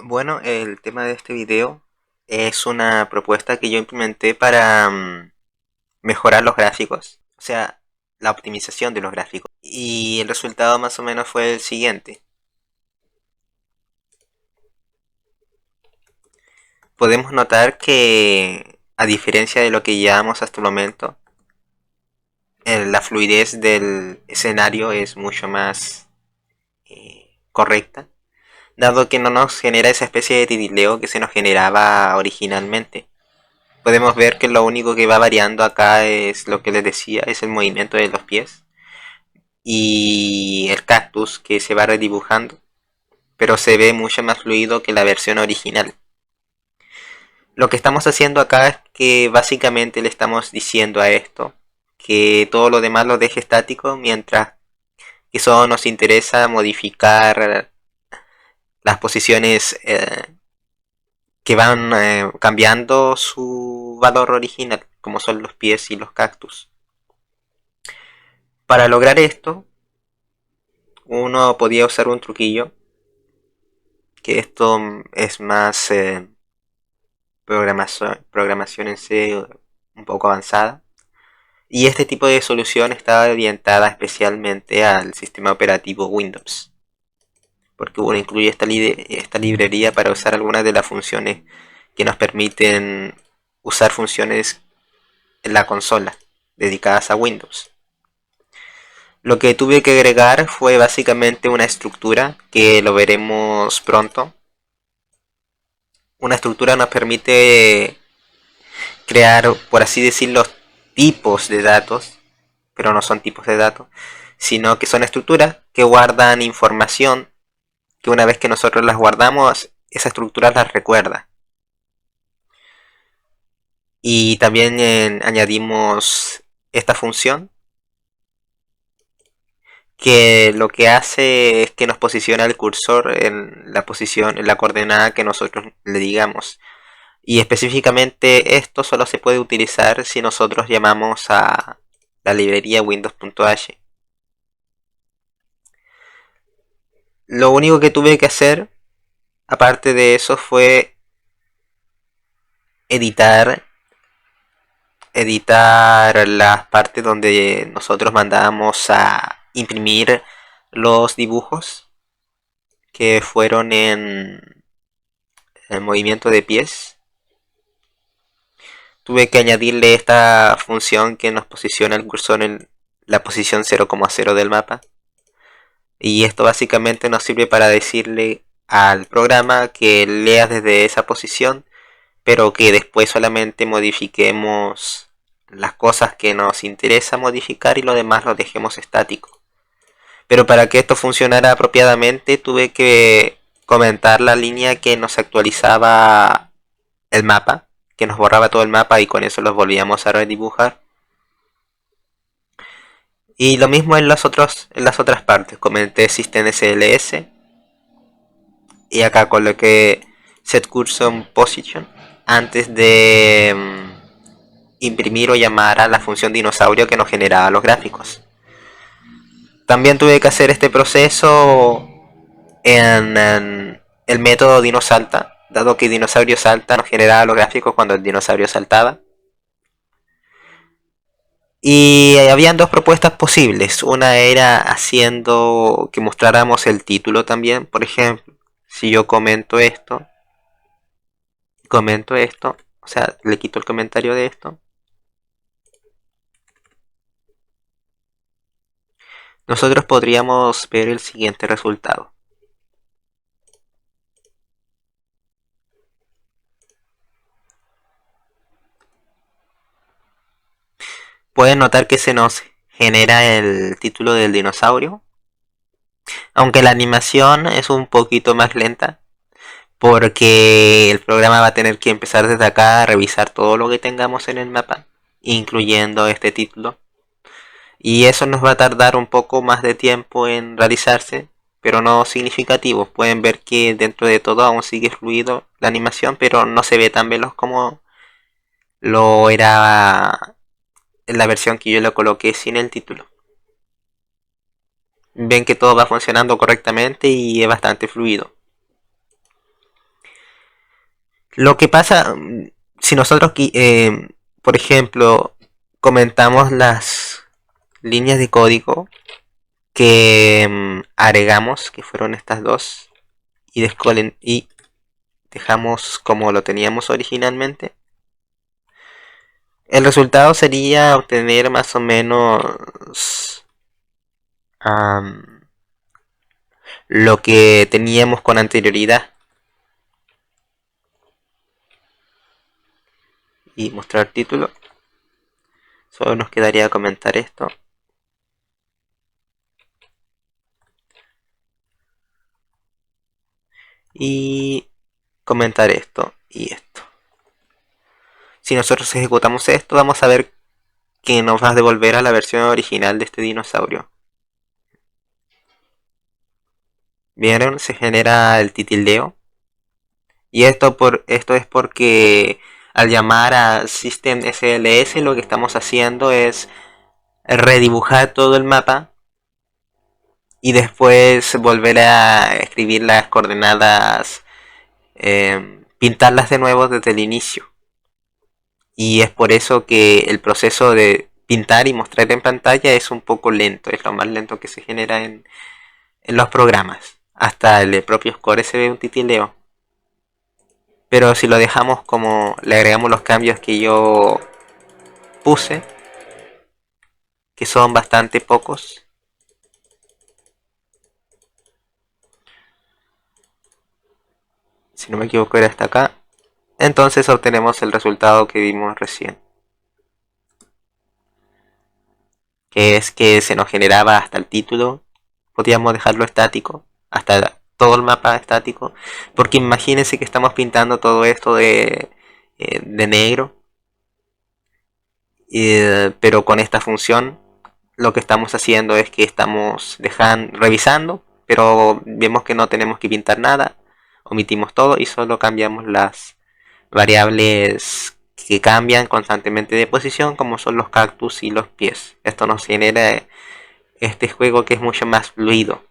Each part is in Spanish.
Bueno, el tema de este video es una propuesta que yo implementé para mejorar los gráficos, o sea, la optimización de los gráficos. Y el resultado más o menos fue el siguiente. Podemos notar que, a diferencia de lo que llevamos hasta el momento, la fluidez del escenario es mucho más correcta, dado que no nos genera esa especie de titileo que se nos generaba originalmente. Podemos ver que lo único que va variando acá es lo que les decía, es el movimiento de los pies y el cactus que se va redibujando, pero se ve mucho más fluido que la versión original. Lo que estamos haciendo acá es que básicamente le estamos diciendo a esto que todo lo demás lo deje estático, mientras que solo nos interesa modificar las posiciones que van cambiando su valor original, como son los pies y los cactus. Para lograr esto, uno podía usar un truquillo, que esto es más programación en C un poco avanzada. Y este tipo de solución está orientada especialmente al sistema operativo Windows, porque uno incluye esta librería para usar algunas de las funciones que nos permiten usar funciones en la consola dedicadas a Windows. Lo que tuve que agregar fue básicamente una estructura que lo veremos pronto. Una estructura nos permite crear, por así decirlo, tipos de datos, pero no son tipos de datos, sino que son estructuras que guardan información que una vez que nosotros las guardamos, esa estructura las recuerda. Y también añadimos esta función que lo que hace es que nos posiciona el cursor en la posición, en la coordenada que nosotros le digamos. Y específicamente esto solo se puede utilizar si nosotros llamamos a la librería windows.h. Lo único que tuve que hacer, aparte de eso, fue editar las partes donde nosotros mandábamos a imprimir los dibujos que fueron en el movimiento de pies. Tuve que añadirle esta función que nos posiciona el cursor en la posición 0,0 del mapa. Y esto básicamente nos sirve para decirle al programa que lea desde esa posición, pero que después solamente modifiquemos las cosas que nos interesa modificar y lo demás lo dejemos estático. Pero para que esto funcionara apropiadamente tuve que comentar la línea que nos actualizaba el mapa, que nos borraba todo el mapa y con eso los volvíamos a redibujar. Y lo mismo en las otras partes. Comenté systemsls y acá coloqué set cursor position antes de imprimir o llamar a la función dinosaurio que nos generaba los gráficos. También tuve que hacer este proceso en el método dinosalta, dado que dinosaurio salta nos generaba los gráficos cuando el dinosaurio saltaba. Y habían dos propuestas posibles. Una era haciendo que mostráramos el título también. Por ejemplo, si yo comento esto, o sea, le quito el comentario de esto. Nosotros podríamos ver el siguiente resultado. Pueden notar que se nos genera el título del dinosaurio, aunque la animación es un poquito más lenta, porque el programa va a tener que empezar desde acá a revisar todo lo que tengamos en el mapa, incluyendo este título. Y eso nos va a tardar un poco más de tiempo en realizarse, pero no significativo. Pueden ver que dentro de todo aún sigue fluido la animación, pero no se ve tan veloz como lo era en la versión que yo le coloqué sin el título. Ven que todo va funcionando correctamente y es bastante fluido. Lo que pasa, si nosotros, por ejemplo, comentamos las líneas de código que agregamos, que fueron estas dos, y dejamos como lo teníamos originalmente, el resultado sería obtener más o menos lo que teníamos con anterioridad. Y mostrar título. Solo nos quedaría comentar esto. Y comentar esto y esto. Si nosotros ejecutamos esto, vamos a ver que nos va a devolver a la versión original de este dinosaurio. ¿Vieron? Se genera el titildeo. Y esto es porque al llamar a System SLS lo que estamos haciendo es redibujar todo el mapa y después volver a escribir las coordenadas, pintarlas de nuevo desde el inicio. Y es por eso que el proceso de pintar y mostrar en pantalla es un poco lento, es lo más lento que se genera en los programas. Hasta el propio Score se ve un titileo. Pero si lo dejamos como le agregamos los cambios que yo puse, que son bastante pocos, si no me equivoco era hasta acá, entonces obtenemos el resultado que vimos recién, que es que se nos generaba hasta el título, podíamos dejarlo estático, hasta todo el mapa estático, porque imagínense que estamos pintando todo esto de negro, pero con esta función lo que estamos haciendo es que estamos revisando, pero vemos que no tenemos que pintar nada, omitimos todo y solo cambiamos las variables que cambian constantemente de posición, como son los cactus y los pies. Esto nos genera este juego que es mucho más fluido.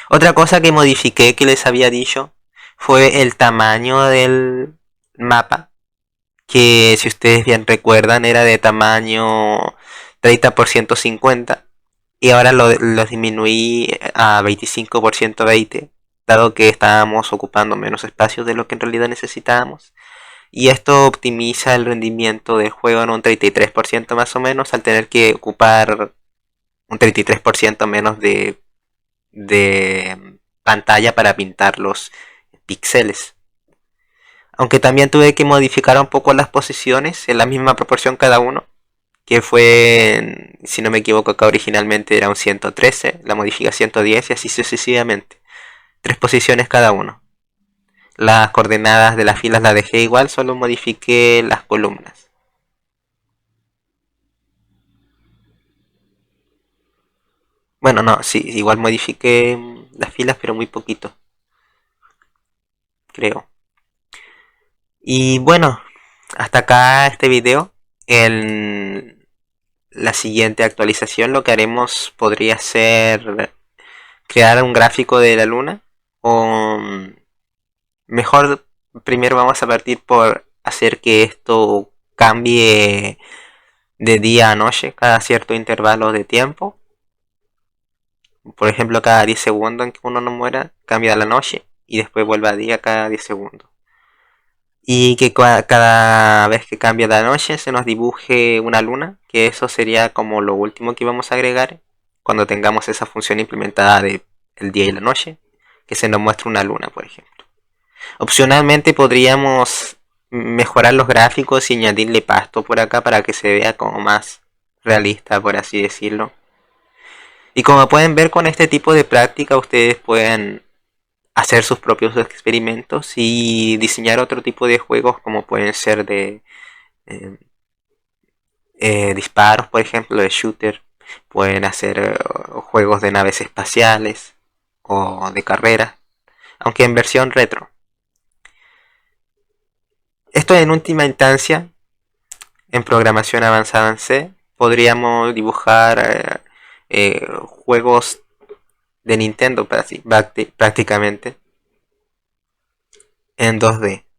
Otra cosa que modifiqué que les había dicho fue el tamaño del mapa, que si ustedes bien recuerdan era de tamaño 30 por 150 y ahora lo disminuí a 25 por 120, dado que estábamos ocupando menos espacio de lo que en realidad necesitábamos. Y esto optimiza el rendimiento del juego en un 33% más o menos, al tener que ocupar un 33% menos de pantalla para pintar los píxeles. Aunque también tuve que modificar un poco las posiciones en la misma proporción cada uno, que fue, si no me equivoco, acá originalmente era un 113, la modifica 110 y así sucesivamente. 3 posiciones cada uno. Las coordenadas de las filas las dejé igual, solo modifiqué las columnas. Bueno, no, sí, igual modifiqué las filas, pero muy poquito, creo. Y bueno, hasta acá este video. En la siguiente actualización lo que haremos podría ser crear un gráfico de la luna. O mejor, primero vamos a partir por hacer que esto cambie de día a noche cada cierto intervalo de tiempo. Por ejemplo, cada 10 segundos en que uno no muera, cambia a la noche y después vuelve a día cada 10 segundos. Y que cada vez que cambia la noche se nos dibuje una luna, que eso sería como lo último que vamos a agregar cuando tengamos esa función implementada de el día y la noche, que se nos muestre una luna, por ejemplo. Opcionalmente podríamos mejorar los gráficos y añadirle pasto por acá para que se vea como más realista, por así decirlo. Y como pueden ver, con este tipo de práctica ustedes pueden hacer sus propios experimentos y diseñar otro tipo de juegos, como pueden ser de eh, disparos, por ejemplo, de shooter. Pueden hacer juegos de naves espaciales o de carrera, aunque en versión retro. Esto en última instancia, en programación avanzada en C, podríamos dibujar juegos de Nintendo prácticamente. en 2D.